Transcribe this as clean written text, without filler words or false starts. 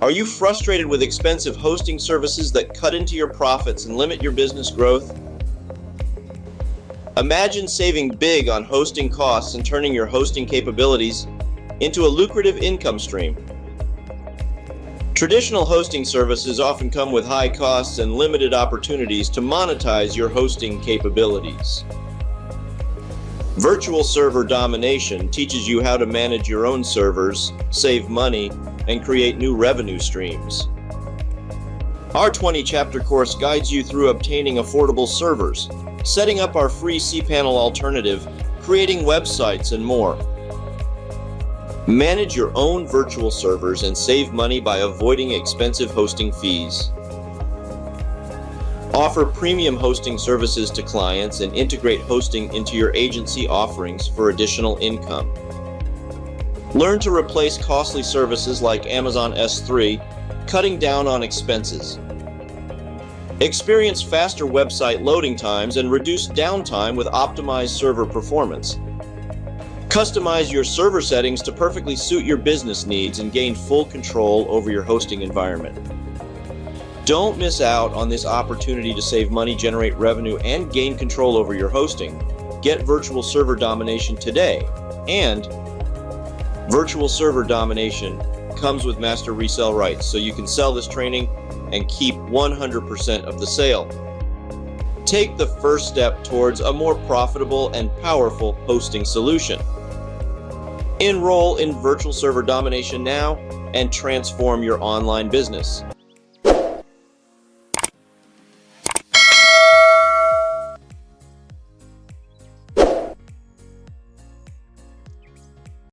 Are you frustrated with expensive hosting services that cut into your profits and limit your business growth? Imagine saving big on hosting costs and turning your hosting capabilities into a lucrative income stream. Traditional hosting services often come with high costs and limited opportunities to monetize your hosting capabilities. Virtual Server Domination teaches you how to manage your own servers, save money, and create new revenue streams. Our 20-chapter course guides you through obtaining affordable servers, setting up our free cPanel alternative, creating websites, and more. Manage your own virtual servers and save money by avoiding expensive hosting fees. Offer premium hosting services to clients and integrate hosting into your agency offerings for additional income. Learn to replace costly services like Amazon S3, cutting down on expenses. Experience faster website loading times and reduce downtime with optimized server performance. Customize your server settings to perfectly suit your business needs and gain full control over your hosting environment. Don't miss out on this opportunity to save money, generate revenue, and gain control over your hosting. Get Virtual Server Domination today. And Virtual Server Domination comes with master resale rights, so you can sell this training and keep 100% of the sale. Take the first step towards a more profitable and powerful hosting solution. Enroll in Virtual Server Domination now and transform your online business.